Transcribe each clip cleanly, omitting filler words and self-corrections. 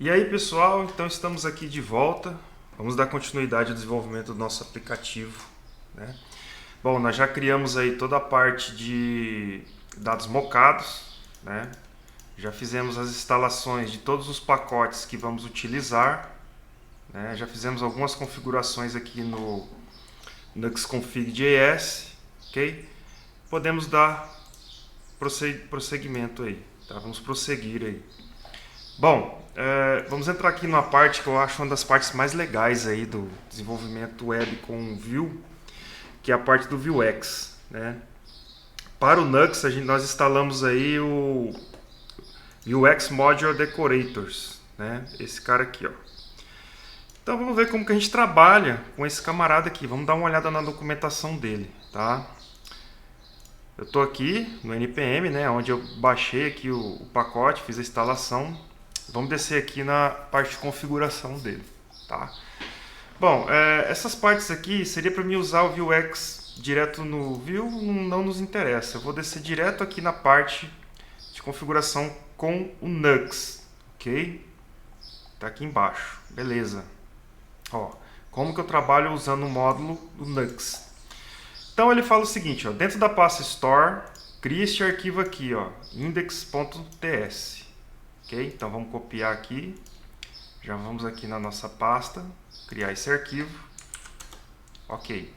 E aí pessoal, então estamos aqui de volta. Vamos dar continuidade ao desenvolvimento do nosso aplicativo, né? Bom, nós já criamos aí toda a parte de dados mocados, né? Já fizemos as instalações de todos os pacotes que vamos utilizar, né? Já fizemos algumas configurações aqui no nuxconfig.js, ok? Podemos dar prosseguimento aí, tá? Vamos prosseguir aí. Bom, vamos entrar aqui numa parte que eu acho uma das partes mais legais aí do desenvolvimento web com Vue, que é a parte do Vuex, né? Para o Nux, nós instalamos aí o Vuex Module Decorators, né? Esse cara aqui, ó. Então vamos ver como que a gente trabalha com esse camarada aqui. Vamos dar uma olhada na documentação dele, tá? Eu estou aqui no npm, né, onde eu baixei aqui o pacote, fiz a instalação. Vamos descer aqui na parte de configuração dele, tá? Bom, essas partes aqui seria para mim usar o Vuex direto no Vue, não nos interessa. Eu vou descer direto aqui na parte de configuração com o Nux, ok? Tá aqui embaixo, beleza. Ó, como que eu trabalho usando o módulo do Nux? Então ele fala o seguinte, ó, dentro da pasta store, cria este arquivo aqui, ó, index.ts. Ok? Então vamos copiar aqui. Já vamos aqui na nossa pasta, criar esse arquivo. Ok.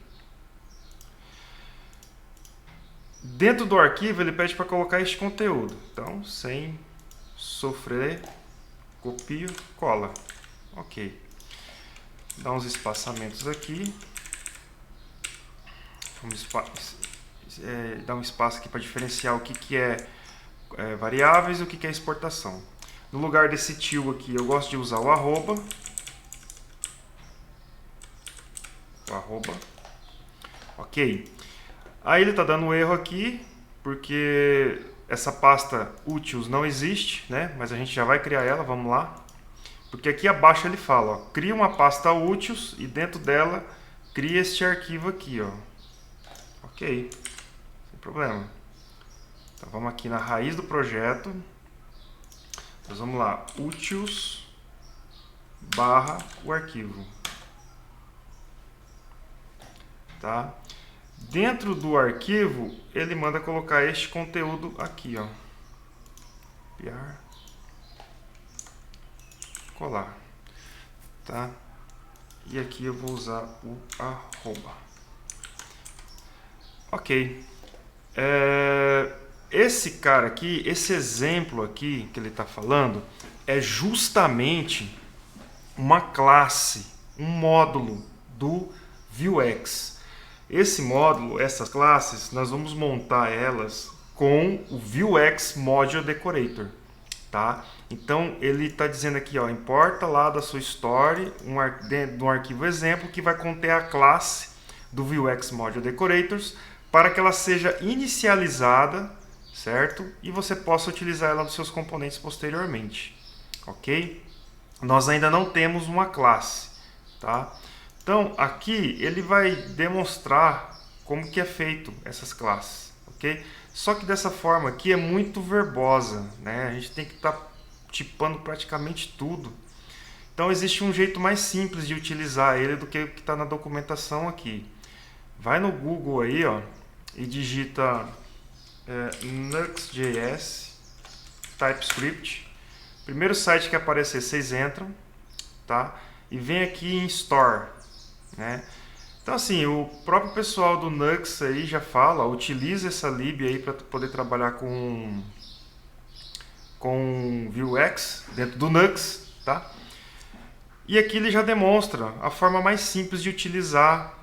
Dentro do arquivo ele pede para colocar este conteúdo. Então, sem sofrer, copio, cola. Ok. Dá uns espaçamentos aqui. Vamos dar um espaço aqui para diferenciar o que é variáveis e o que é exportação. No lugar desse til aqui, eu gosto de usar o arroba. Ok. Aí ele está dando um erro aqui, porque essa pasta utils não existe, né? Mas a gente já vai criar ela, vamos lá. Porque aqui abaixo ele fala, ó, cria uma pasta utils e dentro dela cria este arquivo aqui, ó. Ok, sem problema. Então vamos aqui na raiz do projeto. Nós vamos lá, utils barra o arquivo. Tá? Dentro do arquivo, ele manda colocar este conteúdo aqui, ó. Copiar, colar. Tá? E aqui eu vou usar o arroba. Ok. Esse cara aqui, esse exemplo aqui que ele está falando, é justamente uma classe, um módulo do Vuex. Esse módulo, essas classes, nós vamos montar elas com o Vuex Module Decorator, tá? Então ele está dizendo aqui, ó, importa lá da sua story dentro de um arquivo exemplo que vai conter a classe do Vuex Module Decorators para que ela seja inicializada, certo? E você possa utilizar ela nos seus componentes posteriormente, ok? Nós ainda não temos uma classe, tá? Então aqui ele vai demonstrar como que é feito essas classes, ok? Só que dessa forma aqui é muito verbosa, né? A gente tem que estar tipando praticamente tudo. Então existe um jeito mais simples de utilizar ele do que o que está na documentação aqui. Vai no Google aí, ó, e digita Nux.js TypeScript. Primeiro site que aparecer, vocês entram, tá? E vem aqui em Store, né? Então assim, o próprio pessoal do Nux aí já fala, utiliza essa lib aí para poder trabalhar com Vuex dentro do Nux, tá? E aqui ele já demonstra a forma mais simples de utilizar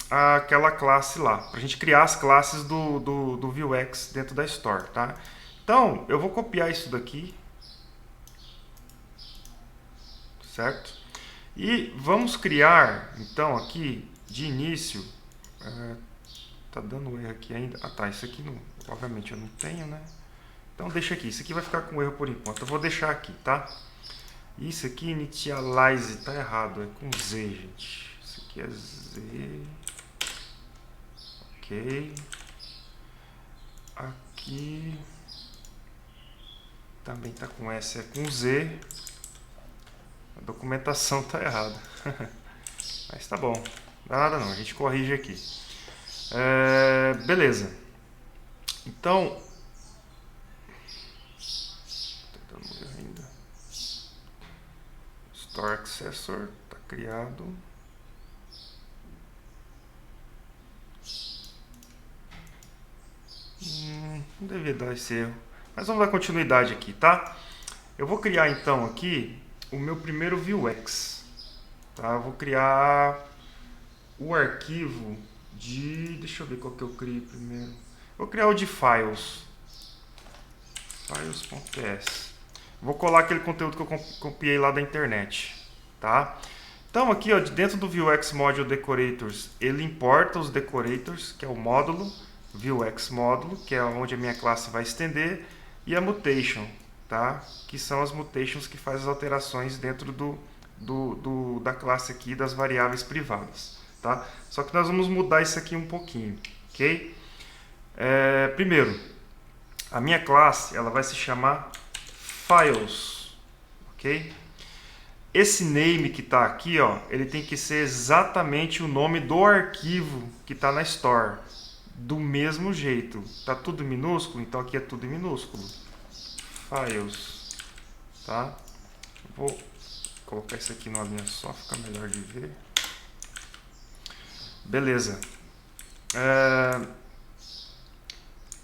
aquela classe lá, para a gente criar as classes do Vuex dentro da Store, tá? Então, eu vou copiar isso daqui, certo? E vamos criar, então, aqui, de início, tá dando erro aqui ainda, ah tá, isso aqui, não, obviamente eu não tenho, né? Então deixa aqui, isso aqui vai ficar com erro por enquanto, eu vou deixar aqui, tá? Isso aqui, initialize, tá errado, é com Z, gente. Isso aqui é Z. Ok. Aqui também tá com S, é com Z. documentação está errada. Mas tá bom. Não dá nada não, a gente corrige aqui. Beleza. Então... tentando ver ainda. Store Accessor está criado. Não devia dar esse erro. Mas vamos dar continuidade aqui, tá? Eu vou criar então aqui o meu primeiro Vuex. Tá? Eu vou criar o arquivo de... deixa eu ver qual que eu crio primeiro. Vou criar o de files. Files.ps. Vou colar aquele conteúdo que eu copiei lá da internet. Tá? Então aqui, ó, dentro do Vuex Module Decorators, ele importa os decorators, que é o módulo. Vuex módulo, que é onde a minha classe vai estender. E a mutation, tá? Que são as mutations que fazem as alterações dentro da classe aqui das variáveis privadas, tá? Só que nós vamos mudar isso aqui um pouquinho, ok? Primeiro, a minha classe ela vai se chamar files, ok? Esse name que está aqui, ó, ele tem que ser exatamente o nome do arquivo que está na store. Do mesmo jeito, tá tudo minúsculo, então aqui é tudo em minúsculo. Files, tá? Vou colocar isso aqui numa linha só, fica melhor de ver. Beleza.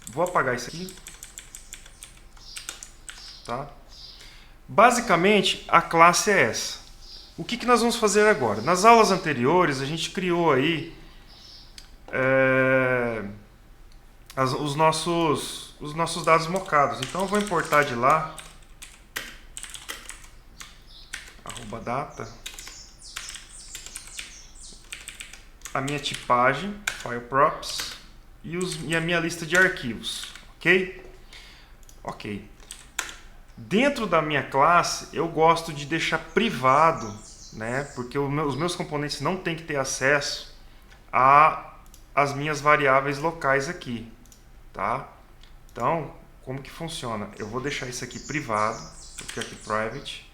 Vou apagar isso aqui, tá? Basicamente, a classe é essa. O que nós vamos fazer agora? Nas aulas anteriores, a gente criou aí os nossos dados mocados. Então eu vou importar de lá @data a minha tipagem file props e a minha lista de arquivos, ok. Dentro da minha classe eu gosto de deixar privado, né, porque os meus componentes não têm que ter acesso às minhas variáveis locais aqui, tá? Então, como que funciona? Eu vou deixar isso aqui privado, vou ficar aqui private.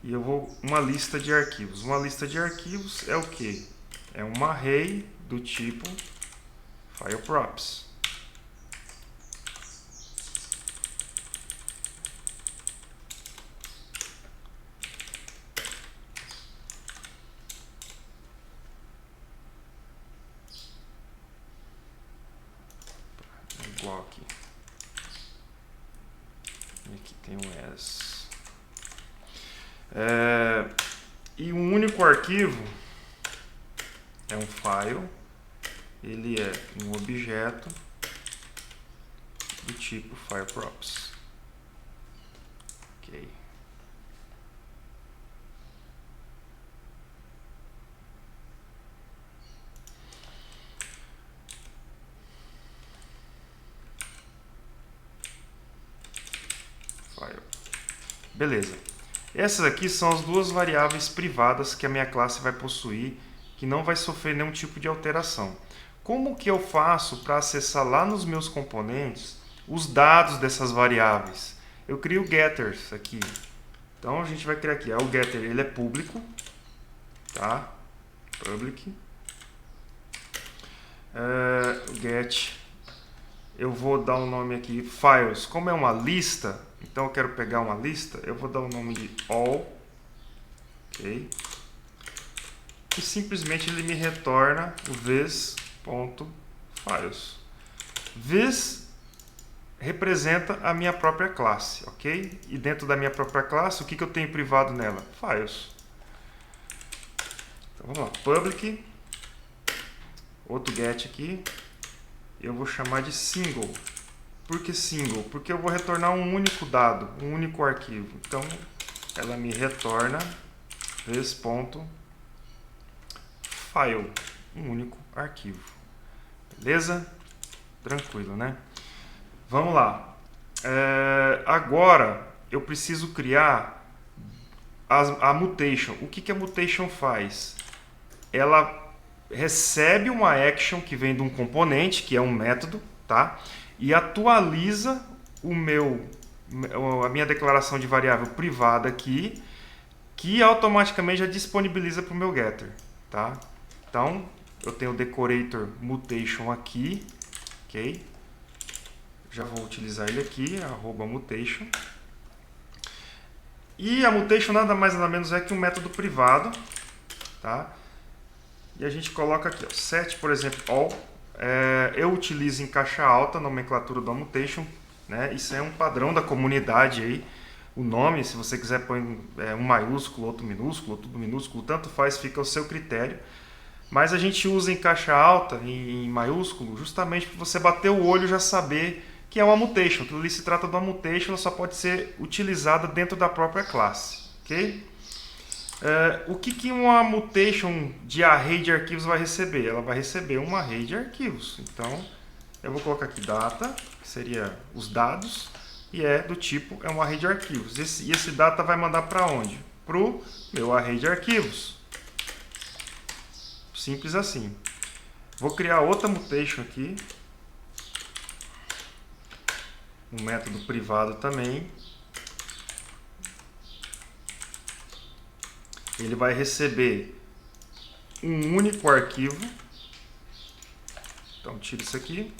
E eu vou uma lista de arquivos. Uma lista de arquivos é o que? É um array do tipo file props. Igual aqui. E aqui tem um as. E um único arquivo é um file, ele é um objeto do tipo file props. Ok. File. Beleza. Essas aqui são as duas variáveis privadas que a minha classe vai possuir, que não vai sofrer nenhum tipo de alteração. Como que eu faço para acessar lá nos meus componentes os dados dessas variáveis? Eu crio getters aqui. Então a gente vai criar aqui, o getter ele é público, tá? Public. Get, eu vou dar um nome aqui, files. Como é uma lista, então eu quero pegar uma lista, eu vou dar o nome de all, ok? E simplesmente ele me retorna o this.files. This representa a minha própria classe, ok? E dentro da minha própria classe, o que eu tenho privado nela? Files. Então vamos lá, public, outro get aqui, eu vou chamar de single. Por que single? Porque eu vou retornar um único dado, um único arquivo. Então, ela me retorna this.file, um único arquivo. Beleza? Tranquilo, né? Vamos lá. Agora, eu preciso criar a mutation. O que a mutation faz? Ela recebe uma action que vem de um componente, que é um método, tá? E atualiza o meu a minha declaração de variável privada aqui, que automaticamente já disponibiliza para o meu getter, tá? Então, eu tenho o decorator mutation aqui, ok? Já vou utilizar ele aqui, @mutation. E a mutation nada mais nada menos é que um método privado, tá? E a gente coloca aqui, ó, set, por exemplo, all. Eu utilizo em caixa alta a nomenclatura do mutation, né? Isso é um padrão da comunidade aí. O nome, se você quiser pôr um maiúsculo, outro minúsculo, tudo minúsculo, tanto faz, fica ao seu critério. Mas a gente usa em caixa alta, em maiúsculo, justamente para você bater o olho e já saber que é uma mutation. Aquilo ali se trata de uma mutation, ela só pode ser utilizada dentro da própria classe, ok? O que uma mutation de array de arquivos vai receber? Ela vai receber uma array de arquivos. Então, eu vou colocar aqui data, que seria os dados, e do tipo, é um array de arquivos. E esse data vai mandar para onde? Para o meu array de arquivos. Simples assim. Vou criar outra mutation aqui. Um método privado também. Ele vai receber um único arquivo. Então, tira isso aqui.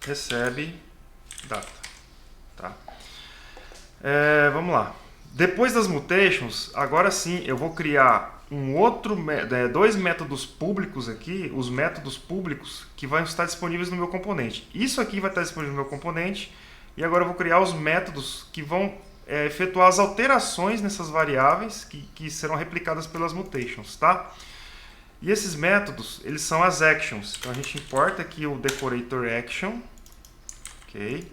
Recebe data. Tá? Vamos lá. Depois das mutations, agora sim eu vou criar dois métodos públicos aqui, os métodos públicos que vão estar disponíveis no meu componente. Isso aqui vai estar disponível no meu componente, e agora eu vou criar os métodos que vão efetuar as alterações nessas variáveis que serão replicadas pelas mutations, tá? E esses métodos, eles são as actions. Então a gente importa aqui o decorator action, ok?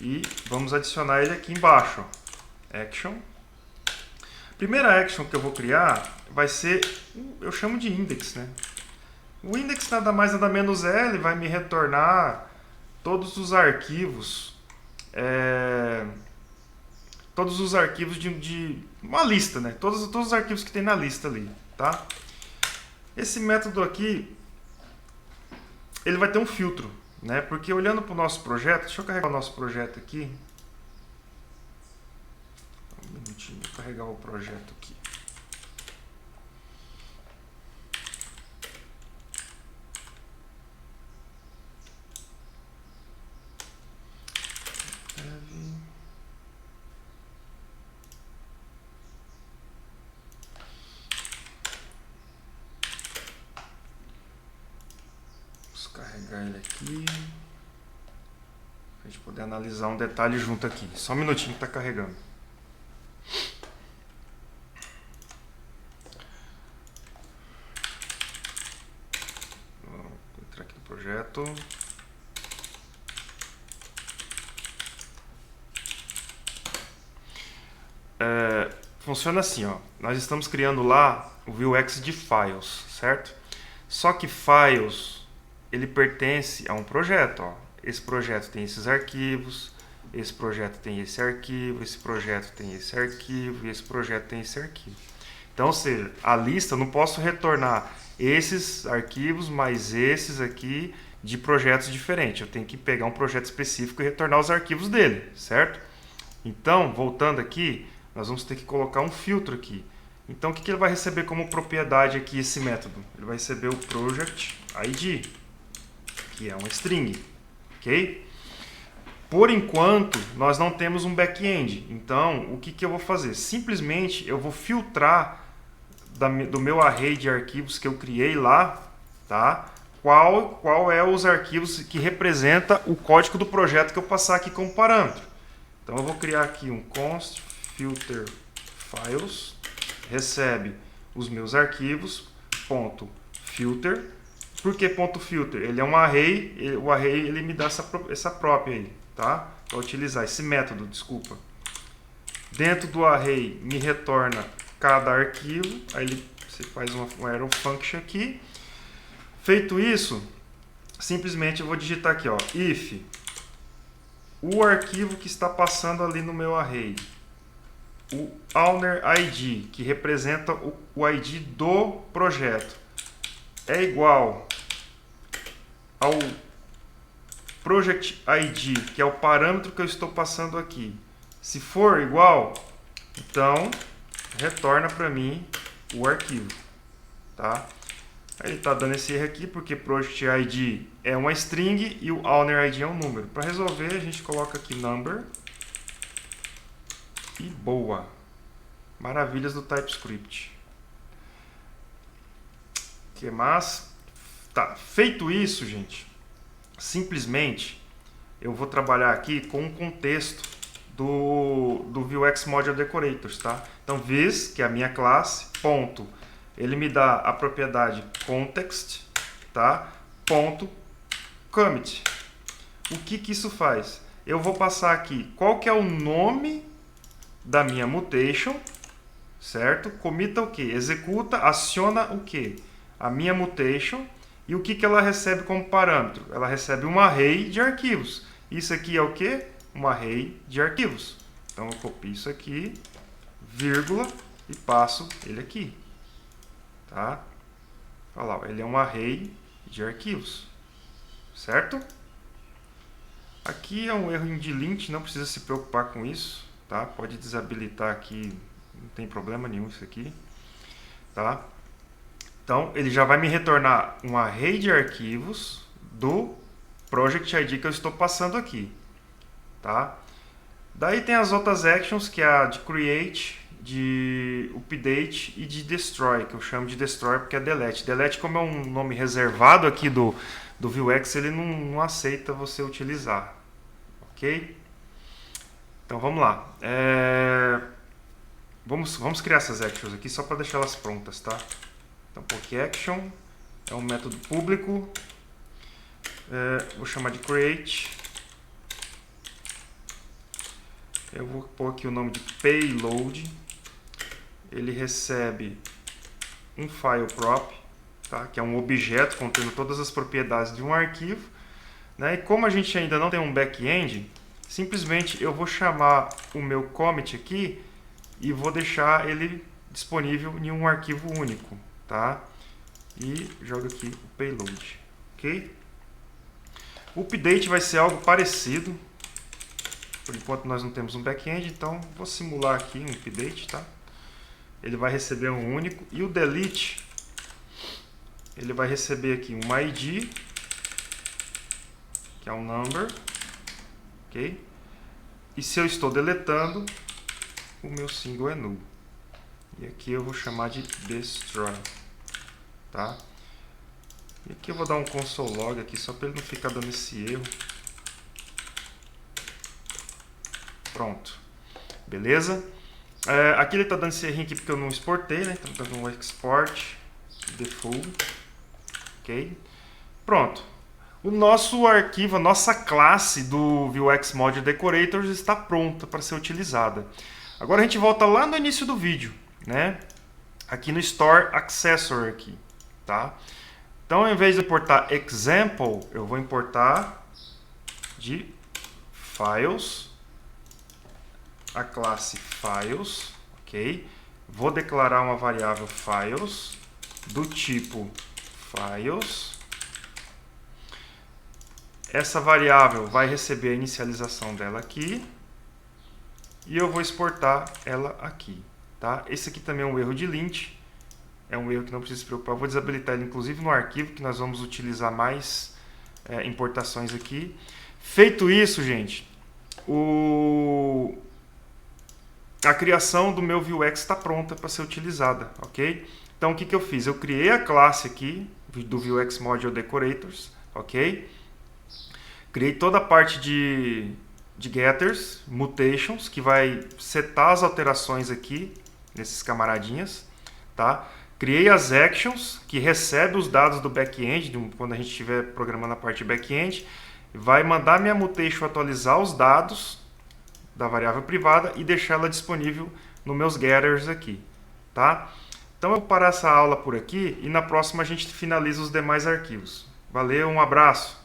E vamos adicionar ele aqui embaixo, ó. Action. Primeira action que eu vou criar vai ser, eu chamo de index, né? O index nada mais nada menos ele vai me retornar todos os arquivos, de uma lista, né? Todos os arquivos que tem na lista ali, tá? Esse método aqui, ele vai ter um filtro, né? Porque olhando para o nosso projeto, deixa eu carregar o nosso projeto aqui. Um minutinho, vou carregar o projeto aqui. Vamos carregar ele aqui. Para a gente poder analisar um detalhe junto aqui. Só um minutinho que está carregando. Vou entrar aqui no projeto. Funciona assim, ó. Nós estamos criando lá o Vuex de files, certo? Só que files, ele pertence a um projeto, ó. Esse projeto tem esses arquivos, esse projeto tem esse arquivo, esse projeto tem esse arquivo e esse projeto tem esse arquivo. Então, ou seja, a lista eu não posso retornar esses arquivos mais esses aqui de projetos diferentes. Eu tenho que pegar um projeto específico e retornar os arquivos dele, certo? Então, voltando aqui, nós vamos ter que colocar um filtro aqui. Então, o que ele vai receber como propriedade aqui esse método? Ele vai receber o project ID, que é uma string, ok? Por enquanto, nós não temos um back-end. Então, o que eu vou fazer? Simplesmente, eu vou filtrar do meu array de arquivos que eu criei lá, tá? Qual é os arquivos que representa o código do projeto que eu passar aqui como parâmetro. Então, eu vou criar aqui um const filter files, recebe os meus arquivos, ponto filter. Por que ponto filter? Ele é um array, o array ele me dá essa própria aí, tá? Para utilizar esse método, desculpa. Dentro do array me retorna cada arquivo, aí você faz uma arrow function aqui. Feito isso, simplesmente eu vou digitar aqui, ó, if o arquivo que está passando ali no meu array, o owner ID, que representa o ID do projeto, é igual project ID, que é o parâmetro que eu estou passando aqui, se for igual, então retorna para mim o arquivo, tá? Ele está dando esse erro aqui porque project ID é uma string e o owner ID é um número. Para resolver, a gente coloca aqui number e boa. Maravilhas do TypeScript. Que mais? Tá, feito isso, gente, simplesmente eu vou trabalhar aqui com um contexto do Vuex Module Decorators, tá? Então, this, que é a minha classe, ponto, ele me dá a propriedade context, tá? Ponto, commit. O que que isso faz? Eu vou passar aqui qual que é o nome da minha mutation, certo? Comita o que? Executa, aciona o que? A minha mutation. E o que que ela recebe como parâmetro? Ela recebe um array de arquivos. Isso aqui é o que? Um array de arquivos. Então eu copio isso aqui, vírgula, e passo ele aqui. Tá? Olha lá, ele é um array de arquivos. Certo? Aqui é um erro de lint, não precisa se preocupar com isso. Tá? Pode desabilitar aqui, não tem problema nenhum isso aqui. Tá? Então, ele já vai me retornar um array de arquivos do project ID que eu estou passando aqui. Tá? Daí tem as outras actions, que é a de create, de update e de destroy, que eu chamo de destroy porque é delete. Delete, como é um nome reservado aqui do Vuex, ele não aceita você utilizar. Ok? Então, vamos lá. Vamos criar essas actions aqui só para deixar elas prontas, tá? Então, pokeAction é um método público. Vou chamar de create. Eu vou pôr aqui o nome de payload. Ele recebe um file prop, tá? Que é um objeto contendo todas as propriedades de um arquivo. Né? E como a gente ainda não tem um back-end, simplesmente eu vou chamar o meu commit aqui e vou deixar ele disponível em um arquivo único. Tá? E jogo aqui o payload, ok? O update vai ser algo parecido. Por enquanto nós não temos um back-end, então vou simular aqui um update, tá? Ele vai receber um único. E o delete, ele vai receber aqui um ID, que é um number, ok? E se eu estou deletando, o meu single é null. E aqui eu vou chamar de destroy. Tá? E aqui eu vou dar um console log aqui só para ele não ficar dando esse erro. Pronto. Beleza? Aqui ele está dando esse errinho aqui porque eu não exportei, né? Então está dando um export default. Ok? Pronto. O nosso arquivo, a nossa classe do Vuex Module Decorators está pronta para ser utilizada. Agora a gente volta lá no início do vídeo, né? Aqui no Store Accessor aqui. Tá? Então, ao invés de importar example, eu vou importar de files, a classe files, ok? Vou declarar uma variável files do tipo files. Essa variável vai receber a inicialização dela aqui e eu vou exportar ela aqui. Tá? Esse aqui também é um erro de lint. É um erro que não precisa se preocupar. Eu vou desabilitar ele, inclusive, no arquivo, que nós vamos utilizar mais importações aqui. Feito isso, gente, a criação do meu Vuex está pronta para ser utilizada, ok? Então, o que eu fiz? Eu criei a classe aqui do Vuex Module Decorators, ok? Criei toda a parte de getters, mutations, que vai setar as alterações aqui, nesses camaradinhas, tá? Criei as actions, que recebe os dados do back-end, quando a gente estiver programando a parte de back-end, vai mandar minha mutation atualizar os dados da variável privada e deixar ela disponível nos meus getters aqui. Tá? Então eu vou parar essa aula por aqui e na próxima a gente finaliza os demais arquivos. Valeu, um abraço!